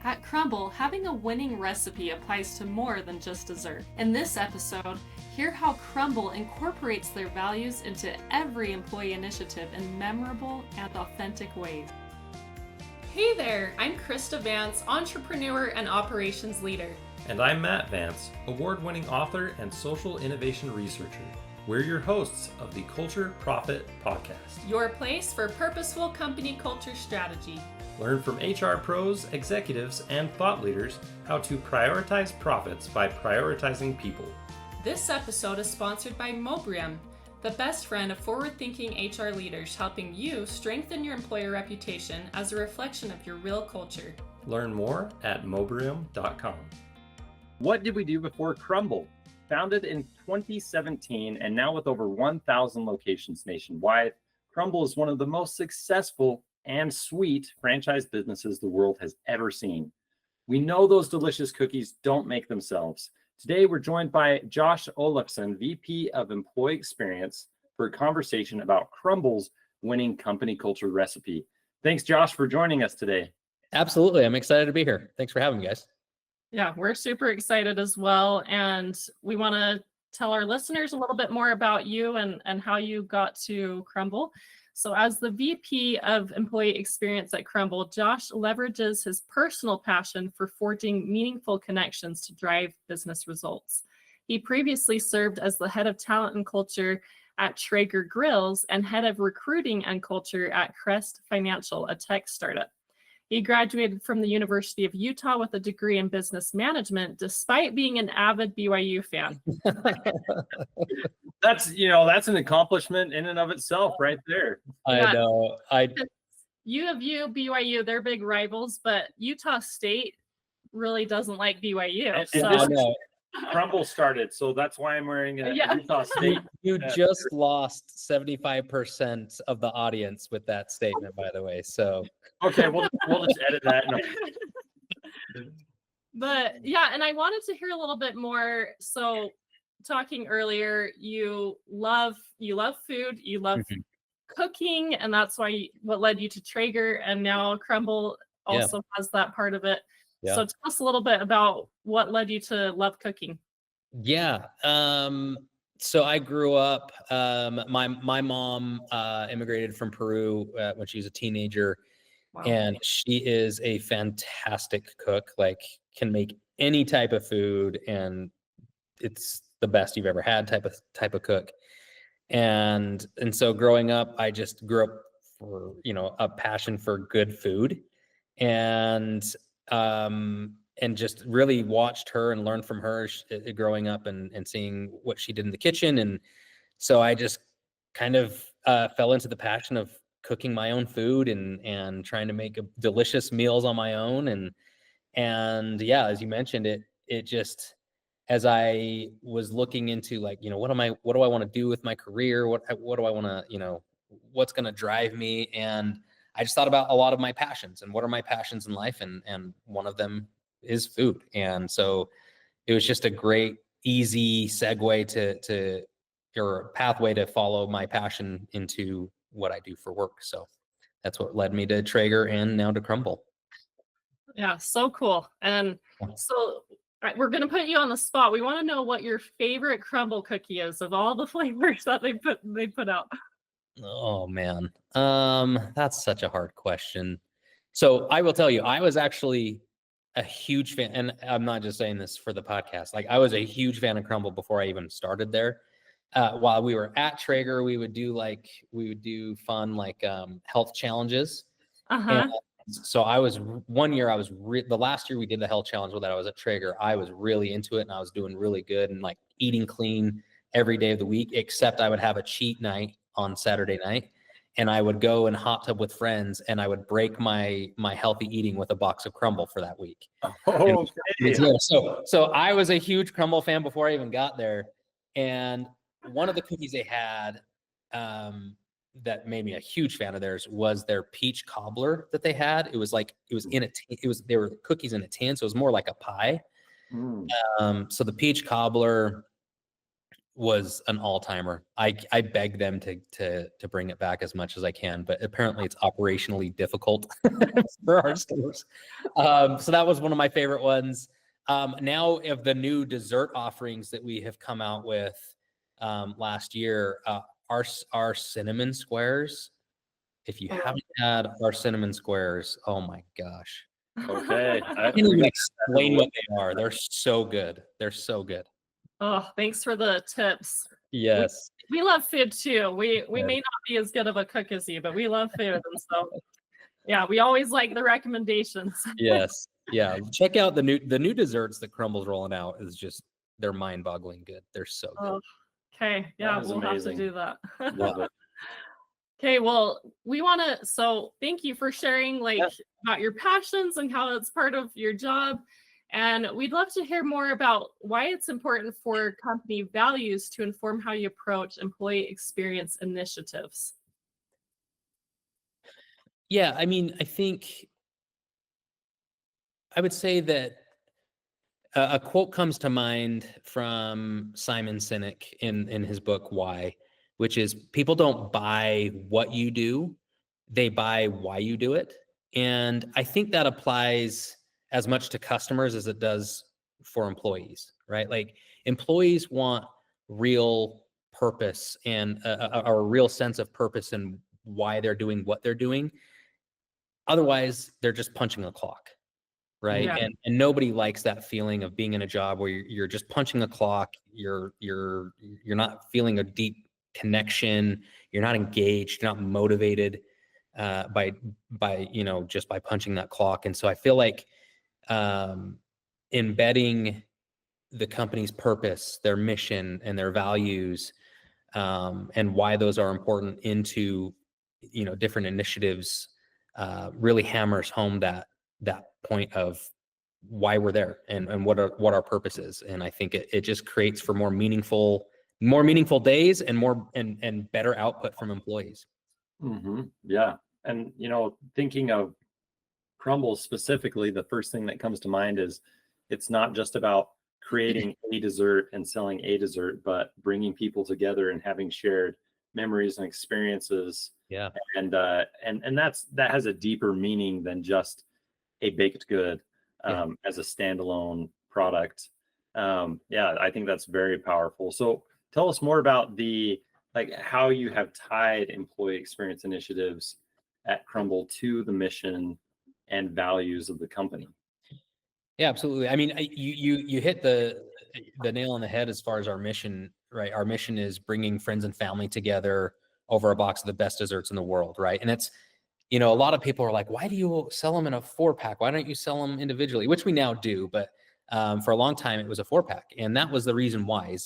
At Crumbl, having a winning recipe applies to more than just dessert. In this episode, hear how Crumbl incorporates their values into every employee initiative in memorable and authentic ways. Hey there, I'm Krista Vance, entrepreneur and operations leader. And I'm Matt Vance, award-winning author and social innovation researcher. We're your hosts of the Culture Profit Podcast. Your place for purposeful company culture strategy. Learn from HR pros, executives, and thought leaders how to prioritize profits by prioritizing people. This episode is sponsored by Mobrium, the best friend of forward-thinking HR leaders, helping you strengthen your employer reputation as a reflection of your real culture. Learn more at mobrium.com. What did we do before Crumbl? Founded in 2017 and now with over 1,000 locations nationwide, Crumbl is one of the most successful and sweet franchise businesses the world has ever seen. We know those delicious cookies don't make themselves. Today, we're joined by Josh Olofson, VP of Employee Experience, for a conversation about Crumbl's winning company culture recipe. Thanks, Josh, for joining us today. Absolutely. I'm excited to be here. Thanks for having me, guys. Yeah, we're super excited as well. And we want to tell our listeners a little bit more about you and how you got to Crumbl. So as the VP of Employee Experience at Crumbl, Josh leverages his personal passion for forging meaningful connections to drive business results. He previously served as the head of talent and culture at Traeger Grills and head of recruiting and culture at Crest Financial, a tech startup. He graduated from the University of Utah with a degree in business management, despite being an avid BYU fan. That's an accomplishment in and of itself right there. I know. U of U, BYU, they're big rivals, but Utah State really doesn't like BYU. Crumbl started, so that's why I'm wearing a Utah State. You just lost 75% of the audience with that statement, by the way. So okay, we'll just edit that. No. But yeah, and I wanted to hear a little bit more. So talking earlier, you love food, you love cooking, and that's what led you to Traeger, and now Crumbl also has that part of it. Yeah. So tell us a little bit about what led you to love cooking. Yeah. So I grew up, my mom immigrated from Peru when she was a teenager. Wow. And she is a fantastic cook, like can make any type of food, and it's the best you've ever had type of cook. And so growing up, I just grew up for, a passion for good food, and just really watched her and learned from her growing up and seeing what she did in the kitchen. And so I just kind of fell into the passion of cooking my own food and trying to make delicious meals on my own. And yeah, as you mentioned, it just, as I was looking into what do I want to do with my career? What do I want to, what's going to drive me? And I just thought about a lot of my passions and what are my passions in life. And one of them is food. And so it was just a great, easy segue or pathway to follow my passion into what I do for work. So that's what led me to Traeger and now to Crumbl. Yeah, so cool. And so we're going to put you on the spot. We want to know what your favorite Crumbl cookie is of all the flavors that they put out. Oh man. That's such a hard question. So I will tell you, I was actually a huge fan, and I'm not just saying this for the podcast. Like I was a huge fan of Crumbl before I even started there. While we were at Traeger, we would do fun health challenges. And so I was the last year we did the health challenge with that, I was at Traeger. I was really into it and I was doing really good and eating clean every day of the week, except I would have a cheat night on Saturday night, and I would go and hot tub with friends, and I would break my healthy eating with a box of Crumbl for that week. Oh, okay. So I was a huge Crumbl fan before I even got there, and one of the cookies they had that made me a huge fan of theirs was their peach cobbler that they had. They were cookies in a tin, so it was more like a pie. So the peach cobbler was an all-timer. I beg them to bring it back as much as I can, but apparently it's operationally difficult for our stores. So that was one of my favorite ones. Now of the new dessert offerings that we have come out with last year, our cinnamon squares. If you haven't had our cinnamon squares, oh my gosh. Okay. I can't even explain what they are. They're so good. They're so good. Oh, thanks for the tips. Yes. We love food too. We may not be as good of a cook as you, but we love food. And so yeah, we always like the recommendations. Yes. Yeah. Check out the new desserts that Crumbl's rolling out. Is just, they're mind-boggling good. They're so good. Oh, okay. Yeah, That is we'll amazing. have to do that. Love it. Okay, well, so thank you for sharing about your passions and how it's part of your job. And we'd love to hear more about why it's important for company values to inform how you approach employee experience initiatives. Yeah, I mean, I think I would say that a quote comes to mind from Simon Sinek in his book Why, which is, people don't buy what you do, they buy why you do it. And I think that applies as much to customers as it does for employees, right? Like, employees want real purpose and a real sense of purpose and why they're doing what they're doing. Otherwise, they're just punching a clock, right? Yeah. And nobody likes that feeling of being in a job where you're just punching a clock. You're not feeling a deep connection. You're not engaged. You're not motivated by just by punching that clock. And so I feel like embedding the company's purpose, their mission, and their values, and why those are important into different initiatives really hammers home that point of why we're there and what our purpose is. And I think it just creates for more meaningful days and more and better output from employees. Mm-hmm. Yeah. And, thinking of Crumbl specifically, the first thing that comes to mind is it's not just about creating a dessert and selling a dessert, but bringing people together and having shared memories and experiences. Yeah. And that has a deeper meaning than just a baked good as a standalone product. I think that's very powerful. So tell us more about how you have tied employee experience initiatives at Crumbl to the mission and values of the company. Yeah, absolutely. I mean, you hit the nail on the head as far as our mission, right? Our mission is bringing friends and family together over a box of the best desserts in the world, right? And it's, a lot of people are like, why do you sell them in a 4-pack? Why don't you sell them individually? Which we now do, but for a long time it was a 4-pack, and that was the reason why.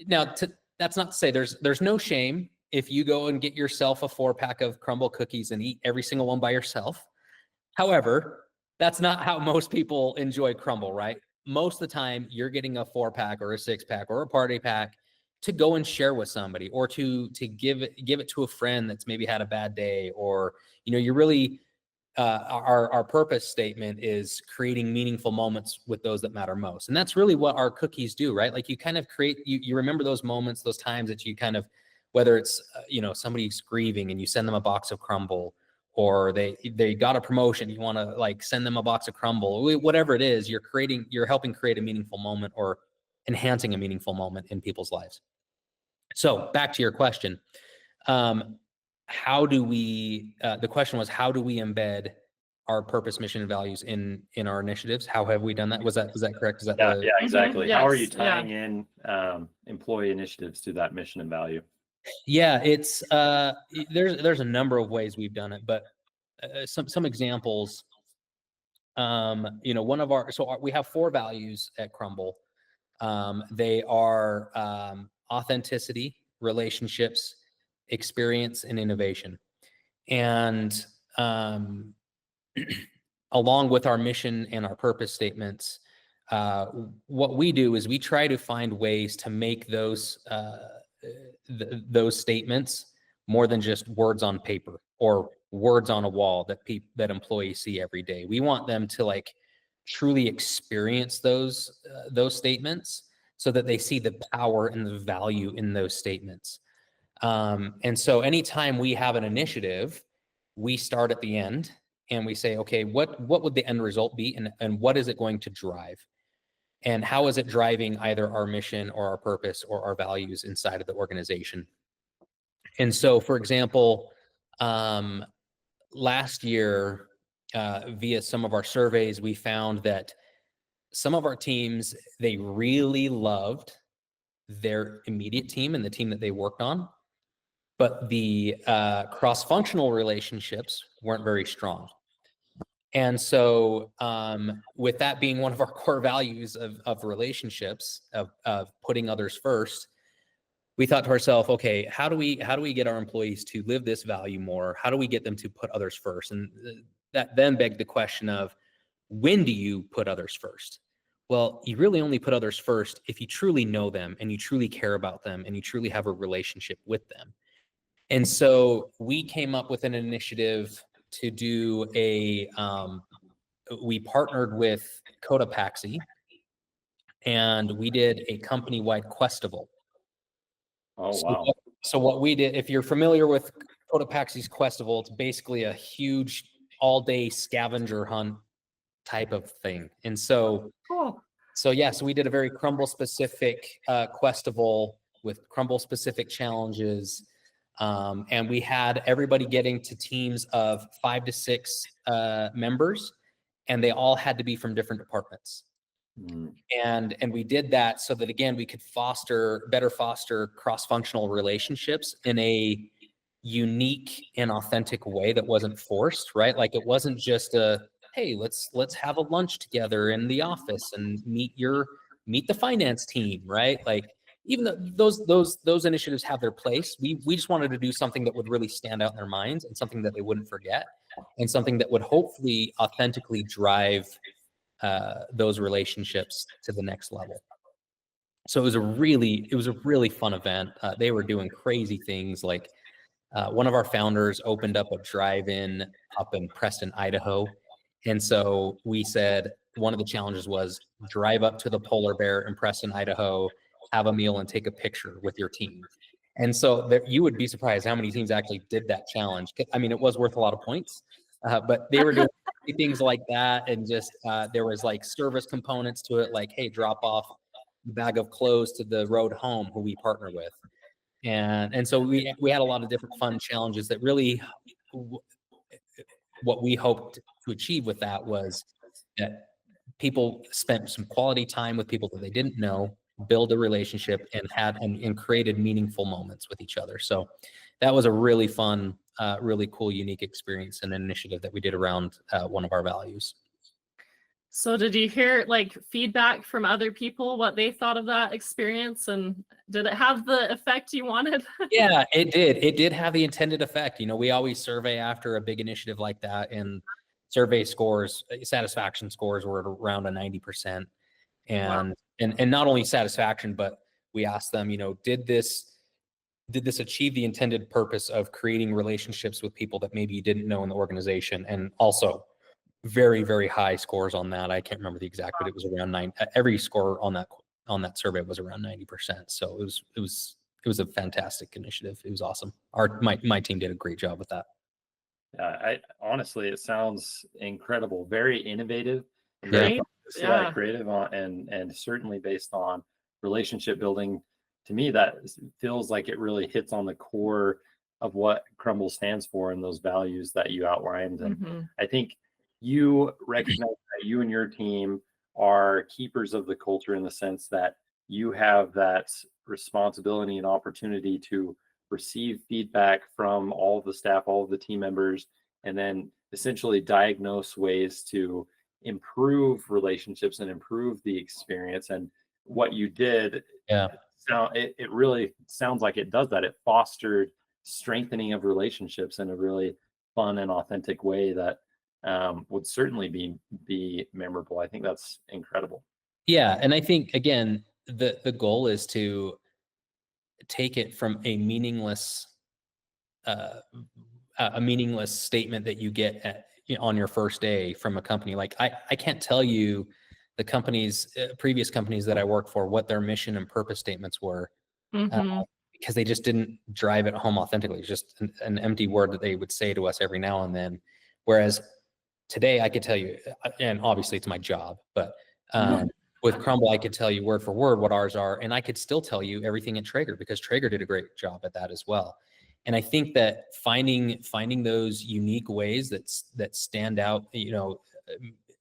That's not to say there's no shame if you go and get yourself a 4-pack of Crumbl cookies and eat every single one by yourself. However, that's not how most people enjoy Crumbl, right? Most of the time, you're getting a 4-pack or a 6-pack or a party pack to go and share with somebody, or to give it to a friend that's maybe had a bad day, or you're really our purpose statement is creating meaningful moments with those that matter most, and that's really what our cookies do, right? Like, you kind of create you remember those moments, those times that you kind of, whether it's somebody's grieving and you send them a box of Crumbl, or they got a promotion, you want to send them a box of Crumbl, whatever it is, you're helping create a meaningful moment or enhancing a meaningful moment in people's lives. So back to your question, the question was, how do we embed our purpose, mission, and values in our initiatives? How have we done that? Was that correct? Is that yeah, exactly. Yes, how are you tying in employee initiatives to that mission and value? Yeah, it's there's a number of ways we've done it, but some examples. We have 4 values at Crumbl. They are authenticity, relationships, experience, and innovation. And along with our mission and our purpose statements, what we do is we try to find ways to make those statements more than just words on paper or words on a wall that employees see every day. We want them to truly experience those statements so that they see the power and the value in those statements. And so anytime we have an initiative, we start at the end and we say, okay, what would the end result be, and what is it going to drive? And how is it driving either our mission or our purpose or our values inside of the organization? And so, for example, last year, via some of our surveys, we found that some of our teams, they really loved their immediate team and the team that they worked on, but the cross-functional relationships weren't very strong. And so with that being one of our core values of relationships, of putting others first, we thought to ourselves, okay, how do we get our employees to live this value more? How do we get them to put others first? And that then begged the question of, when do you put others first? Well, you really only put others first if you truly know them and you truly care about them and you truly have a relationship with them. And so we came up with an initiative to do we partnered with Cotopaxi, and we did a company-wide questival. Oh, wow. So what we did, if you're familiar with Cotopaxi's questival, it's basically a huge all-day scavenger hunt type of thing. And so, Cool. so we did a very Crumbl-specific questival with Crumbl-specific challenges. And we had everybody getting to teams of 5 to 6 members, and they all had to be from different departments. And we did that so that, again, we could better foster cross-functional relationships in a unique and authentic way that wasn't forced, right? Like, it wasn't just hey, let's have a lunch together in the office and meet the finance team, right? Like, even though those initiatives have their place, we just wanted to do something that would really stand out in their minds, and something that they wouldn't forget, and something that would hopefully authentically drive those relationships to the next level. So it was a really fun event. They were doing crazy things. Like, one of our founders opened up a drive-in up in Preston, Idaho. And so we said, one of the challenges was drive up to the polar bear in Preston, Idaho, have a meal and take a picture with your team. And so you would be surprised how many teams actually did that challenge. I mean, it was worth a lot of points, but they were doing things like that. And just, there was like service components to it, like, hey, drop off a bag of clothes to the road home who we partner with. And so we had a lot of different fun challenges that really, what we hoped to achieve with that was that people spent some quality time with people that they didn't know, build a relationship, and created meaningful moments with each other. So that was a really fun, really cool, unique experience and an initiative that we did around one of our values. So did you hear like feedback from other people, what they thought of that experience, and did it have the effect you wanted? Yeah, it did. It did have the intended effect. You know, we always survey after a big initiative like that, and survey scores, satisfaction scores were at around a 90%. And Wow. and not only satisfaction, but we asked them, you know, did this achieve the intended purpose of creating relationships with people that maybe you didn't know in the organization? And also very, very high scores on that. I can't remember the exact, but it was around 9. Every score on that survey was around 90%. So it was a fantastic initiative. It was awesome. My team did a great job with that. Honestly, it sounds incredible. Very innovative, Great. very creative, and certainly based on relationship building. To me, that feels like it really hits on the core of what Crumbl stands for and those values that you outlined. And I think you recognize that you and your team are keepers of the culture, in the sense that you have that responsibility and opportunity to receive feedback from all of the staff, all of the team members, and then essentially diagnose ways to improve relationships and improve the experience. And what you did, it really sounds like it does that. It fostered strengthening of relationships in a really fun and authentic way that would certainly be memorable. I think that's incredible. Yeah, and I think, again, the goal is to take it from a meaningless statement that you get on your first day from a company. Like, I can't tell you the companies, previous companies that I worked for, what their mission and purpose statements were, because they just didn't drive it home authentically. It's just an empty word that they would say to us every now and then. Whereas today I could tell you, and obviously it's my job, but with Crumbl, I could tell you word for word what ours are, and I could still tell you everything at Traeger, because Traeger did a great job at that as well. And I think that finding those unique ways that stand out,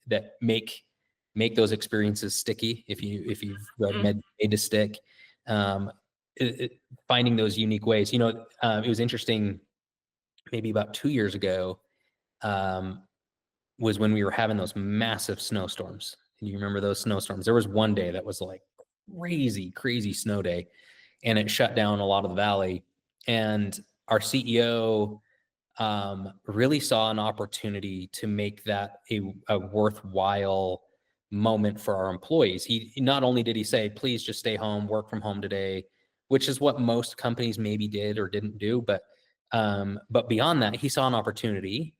that make those experiences sticky. If you've read Made to Stick, finding those unique ways. It was interesting. Maybe about 2 years ago, was when we were having those massive snowstorms. And you remember those snowstorms? There was one day that was like crazy snow day, and it shut down a lot of the valley. And our CEO really saw an opportunity to make that a worthwhile moment for our employees. He not only did he say, please just stay home, work from home today, which is what most companies maybe did or didn't do, but beyond that, he saw an opportunity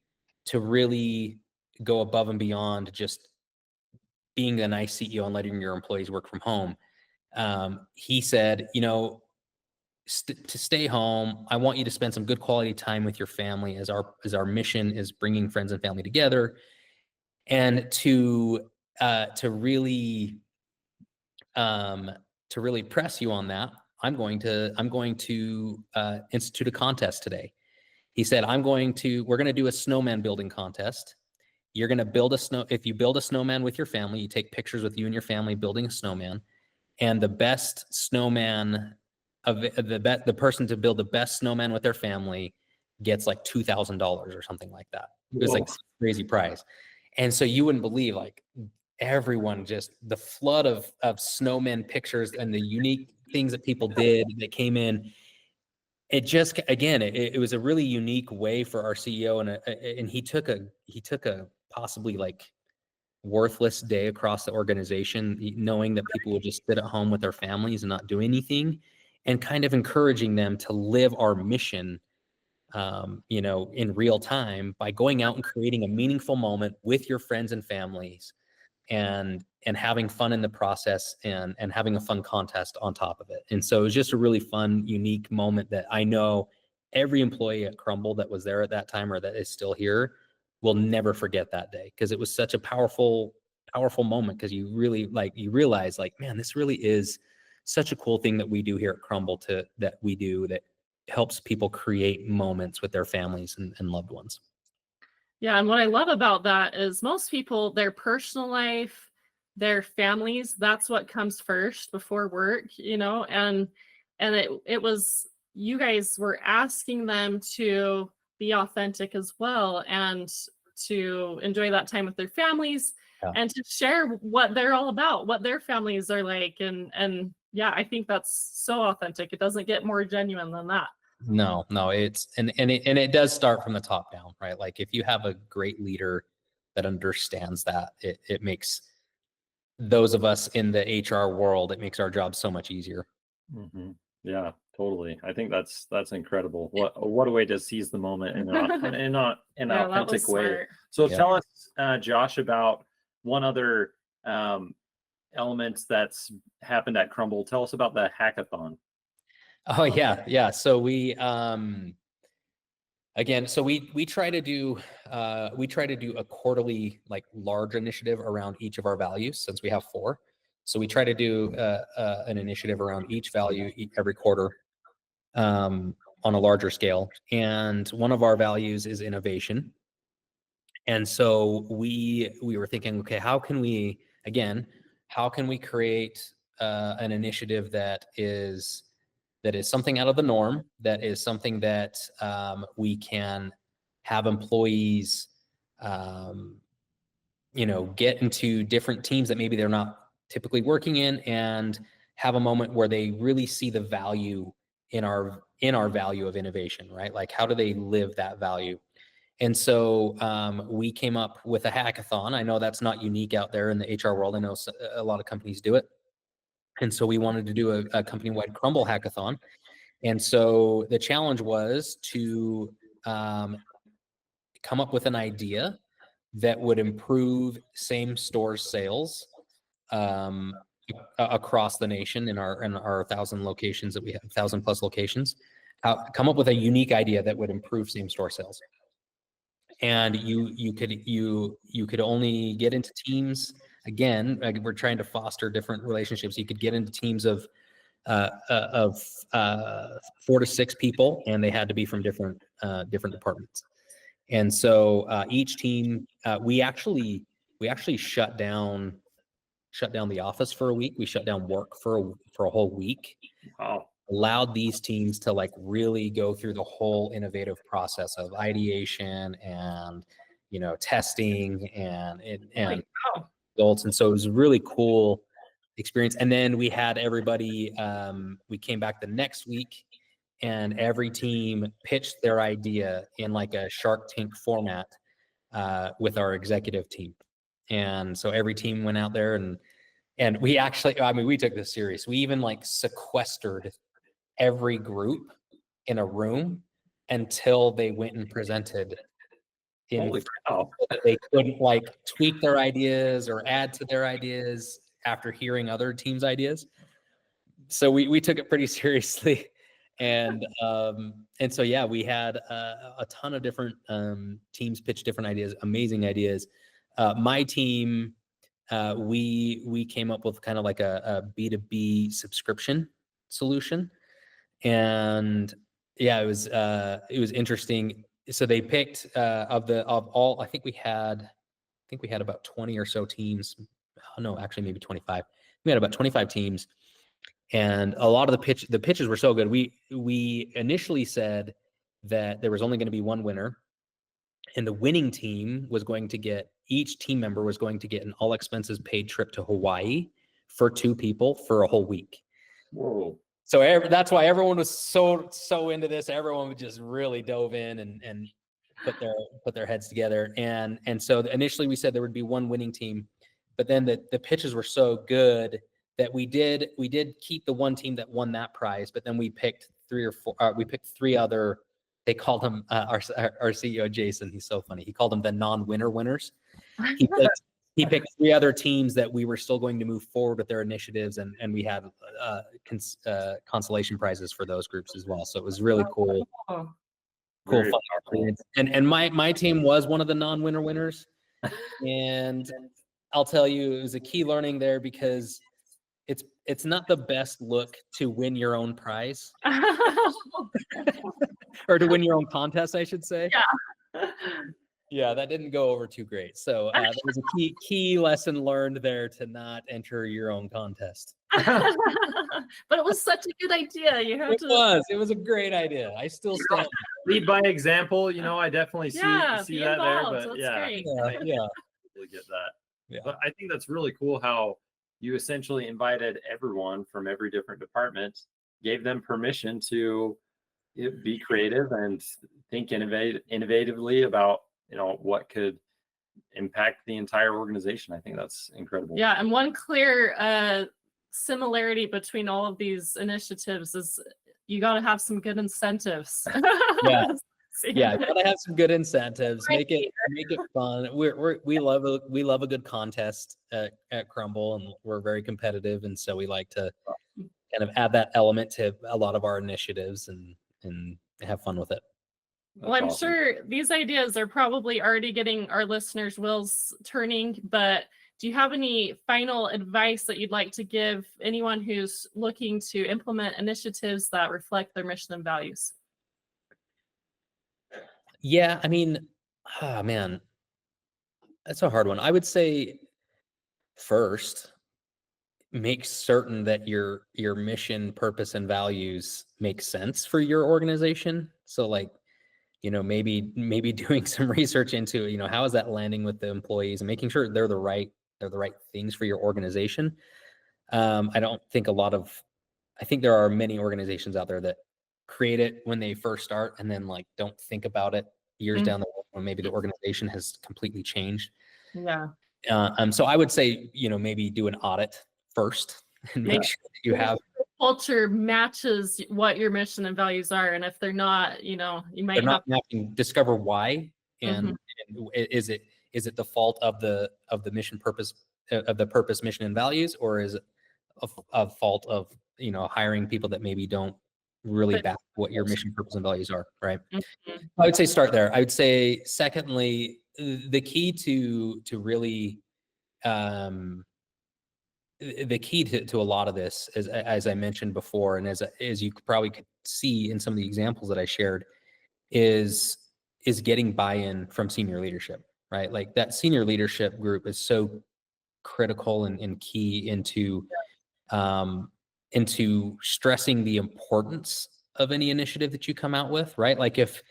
to really go above and beyond just being a nice CEO and letting your employees work from home. He said, to stay home, I want you to spend some good quality time with your family, as our mission is bringing friends and family together, and to really press you on that. I'm going to institute a contest today. He said, we're going to do a snowman building contest. You're going to if you build a snowman with your family, you take pictures with you and your family building a snowman, and the best snowman the person to build the best snowman with their family gets like $2,000 or something like that. It was like a crazy prize. And so you wouldn't believe, like, everyone, just the flood of snowman pictures and the unique things that people did that came in. It just, again, it was a really unique way for our CEO, and he took a possibly like worthless day across the organization, knowing that people would just sit at home with their families and not do anything, and kind of encouraging them to live our mission, in real time, by going out and creating a meaningful moment with your friends and families, and having fun in the process, and having a fun contest on top of it. And so it was just a really fun, unique moment that I know every employee at Crumbl that was there at that time, or that is still here, will never forget that day, because it was such a powerful moment, because you realize, like, man, this really is such a cool thing that we do here at Crumbl, that helps people create moments with their families and loved ones. Yeah, and what I love about that is most people, their personal life, their families, that's what comes first before work, and it was, you guys were asking them to be authentic as well, and to enjoy that time with their families, and to share what they're all about, what their families are like, and yeah, I think that's so authentic. It doesn't get more genuine than that. No, it's, and it does start from the top down, right? Like, if you have a great leader that understands that, it makes those of us in the HR world, it makes our job so much easier. Mm-hmm. Yeah, totally. I think that's incredible. What a way to seize the moment in an authentic way. Smart. So tell us, Josh, about one other element that's happened at Crumbl. Tell us about the hackathon. Oh yeah. So we we try to do a quarterly, like, large initiative around each of our values, since we have 4. So we try to do an initiative around each value every quarter, on a larger scale. And one of our values is innovation. And so we were thinking, okay, how can we create an initiative that is something out of the norm, that is something that we can have employees, get into different teams that maybe they're not typically working in, and have a moment where they really see the value in our value of innovation, right? Like, how do they live that value? And so we came up with a hackathon. I know that's not unique out there in the HR world. I know a lot of companies do it. And so we wanted to do a company-wide Crumbl hackathon. And so the challenge was to come up with an idea that would improve same-store sales across the nation in our 1,000 locations that we have, 1,000+ locations, come up with a unique idea that would improve same-store sales. And you could only get into teams. Again, like we're trying to foster different relationships. You could get into teams of 4 to 6 people, and they had to be from different departments. And so each team, we actually shut down the office for a week. We shut down work for a whole week. Wow. Allowed these teams to like really go through the whole innovative process of ideation and testing and results. And so it was a really cool experience. And then we had everybody, we came back the next week, and every team pitched their idea in like a Shark Tank format with our executive team. And so every team went out there and we actually, we took this serious. We even like sequestered every group in a room until they went and presented Holy cow. so that they couldn't like tweak their ideas or add to their ideas after hearing other teams' ideas. So we took it pretty seriously. And so, yeah, we had a ton of different teams pitch different ideas, amazing ideas. My team, we came up with kind of like a B2B subscription solution. And yeah, it was interesting. So they picked of all, I think we had about 20 or so teams. Oh, no, actually maybe 25. We had about 25 teams. And a lot of the pitches were so good. We initially said that there was only going to be one winner, and the winning team was going to get, each team member was going to get an all expenses paid trip to Hawaii for 2 people for a whole week. Whoa. So that's why everyone was so into this. Everyone just really dove in and put their heads together. And so initially we said there would be one winning team, but then the pitches were so good that we did keep the one team that won that prize, but then we picked 3 or 4. We picked 3 other. They called him our CEO Jason. He's so funny. He called them the non-winner winners. He picked 3 other teams that we were still going to move forward with their initiatives, and we had consolation prizes for those groups as well. So it was really cool. Cool, fun experience. And my team was one of the non-winner winners, and I'll tell you, it was a key learning there because it's not the best look to win your own prize or to win your own contest, I should say. Yeah. Yeah, that didn't go over too great. So that was a key lesson learned there, to not enter your own contest. But it was such a good idea. It was a great idea. I still stand. Lead by example. I definitely see that involved. there. But That's great. Yeah, totally get that. Yeah. But I think that's really cool how you essentially invited everyone from every different department, gave them permission to be creative and think innovatively about what could impact the entire organization. I think that's incredible. Yeah, and one clear similarity between all of these initiatives is you got to have some good incentives. Yeah. Yeah, gotta have some good incentives. Make it fun. We love a good contest at Crumbl, and we're very competitive, and so we like to kind of add that element to a lot of our initiatives and have fun with it. Well, I'm sure these ideas are probably already getting our listeners' wheels turning, but do you have any final advice that you'd like to give anyone who's looking to implement initiatives that reflect their mission and values? Yeah, man, that's a hard one. I would say first, make certain that your mission, purpose, and values make sense for your organization. So maybe doing some research into, how is that landing with the employees, and making sure they're the right things for your organization. I think there are many organizations out there that create it when they first start and then don't think about it years down the road when maybe the organization has completely changed. Yeah. So I would say, maybe do an audit first and make sure that you have culture matches what your mission and values are. And if they're not, you might not matching, discover why, and is is it the fault of the mission purpose, of the purpose, mission, and values, or is it a fault of, you know, hiring people that maybe don't really back what your mission, purpose, and values are, right? Mhm. I would say start there. I would say, secondly, the key to really, the key to a lot of this, as I mentioned before, and as you probably could see in some of the examples that I shared, is getting buy-in from senior leadership, right? Like that senior leadership group is so critical and key into stressing the importance of any initiative that you come out with, right? Like if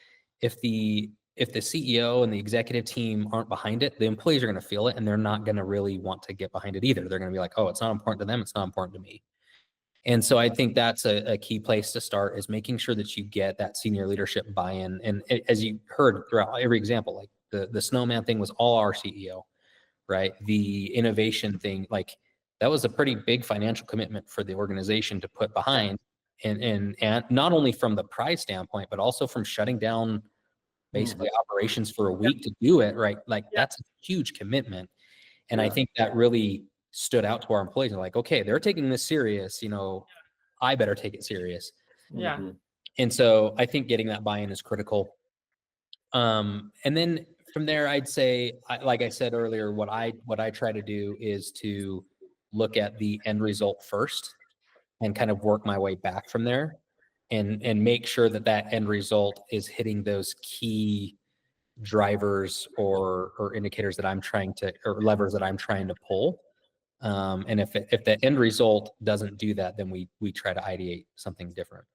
the CEO and the executive team aren't behind it, the employees are going to feel it, and they're not going to really want to get behind it either. They're going to be like, oh, it's not important to them, it's not important to me. And so I think that's a key place to start, is making sure that you get that senior leadership buy-in. And as you heard throughout every example, like the snowman thing was all our CEO, right? The innovation thing, like that was a pretty big financial commitment for the organization to put behind. And not only from the prize standpoint, but also from shutting down basically operations for a week to do it, right? Like that's a huge commitment. And I think that really stood out to our employees. They're like, okay, they're taking this serious, you know, I better take it serious. Yeah. And so I think getting that buy-in is critical. And then from there, I'd say, like I said earlier, what I try to do is to look at the end result first and kind of work my way back from there, and make sure that that end result is hitting those key drivers or indicators that I'm trying to, or levers that I'm trying to pull. And if the end result doesn't do that, then we try to ideate something different.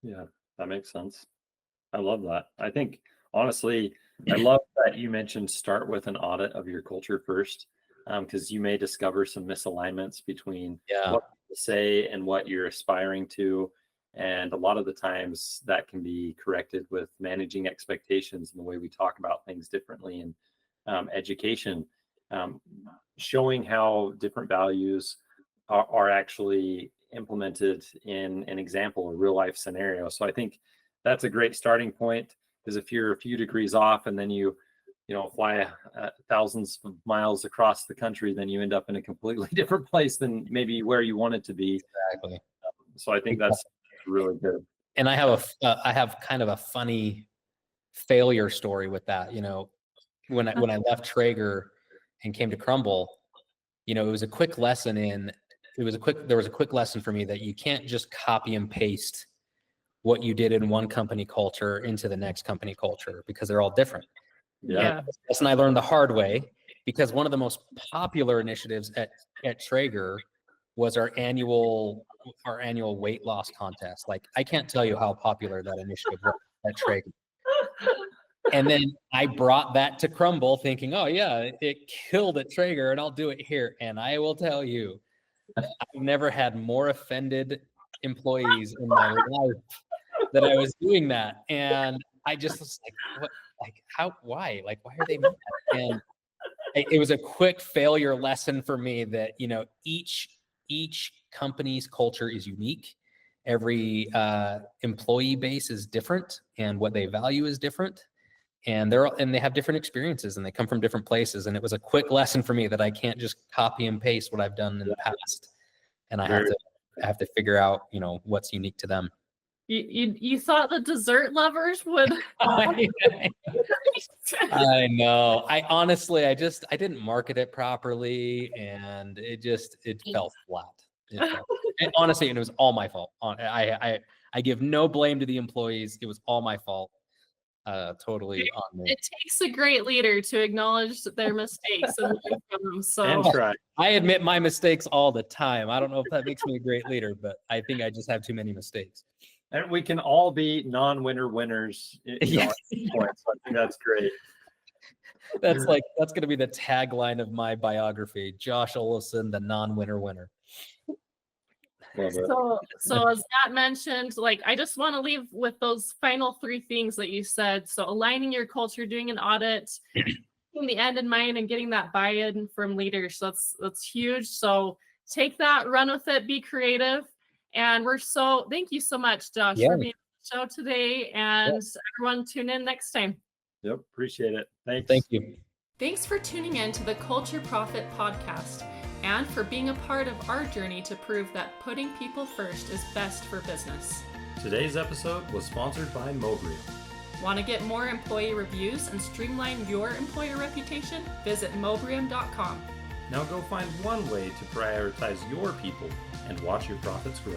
Yeah, that makes sense. I love that. I think honestly, I love that you mentioned start with an audit of your culture first, because you may discover some misalignments between what people say and what you're aspiring to. And a lot of the times that can be corrected with managing expectations and the way we talk about things differently, and education, showing how different values are actually implemented in an example or real life scenario. So I think that's a great starting point, because if you're a few degrees off and then you fly thousands of miles across the country, then you end up in a completely different place than maybe where you wanted to be. Exactly. So I think that's really good. And I have kind of a funny failure story with that. You know, when I left Traeger and came to Crumbl, you know, it was a quick lesson there was a quick lesson for me that you can't just copy and paste what you did in one company culture into the next company culture, because they're all different. Yeah. And I learned the hard way, because one of the most popular initiatives at Traeger was our annual weight loss contest. Like, I can't tell you how popular that initiative was at Traeger. And then I brought that to Crumbl thinking, oh yeah, it killed at Traeger and I'll do it here. And I will tell you, I've never had more offended employees in my life that I was doing that. And I just was like, what, like, how, why are they mad? And it was a quick failure lesson for me that, you know, each company's culture is unique. Every employee base is different, and what they value is different. And they have different experiences, and they come from different places. And it was a quick lesson for me that I can't just copy and paste what I've done in the past. And I have to figure out, you know, what's unique to them. You thought the dessert lovers would? I know. I honestly, I didn't market it properly, and it fell flat. And honestly, and it was all my fault. I give no blame to the employees. It was all my fault. Totally on me. It takes a great leader to acknowledge their mistakes and learn from them. So And try. I admit my mistakes all the time. I don't know if that makes me a great leader, but I think I just have too many mistakes. And we can all be non-winner winners. At this point, so I think that's great. That's going to be the tagline of my biography: Josh Olofson, the non-winner winner. So as Matt mentioned, like, I just want to leave with those final 3 things that you said. So aligning your culture, doing an audit, keeping the end in mind, and getting that buy-in from leaders. So that's huge. So take that, run with it, be creative. And thank you so much, Josh, for being on the show today. And everyone tune in next time. Yep. Appreciate it. Thanks. Thank you. Thanks for tuning in to the Culture Profit podcast and for being a part of our journey to prove that putting people first is best for business. Today's episode was sponsored by Mobrium. Want to get more employee reviews and streamline your employer reputation? Visit mobrium.com. Now go find one way to prioritize your people and watch your profits grow.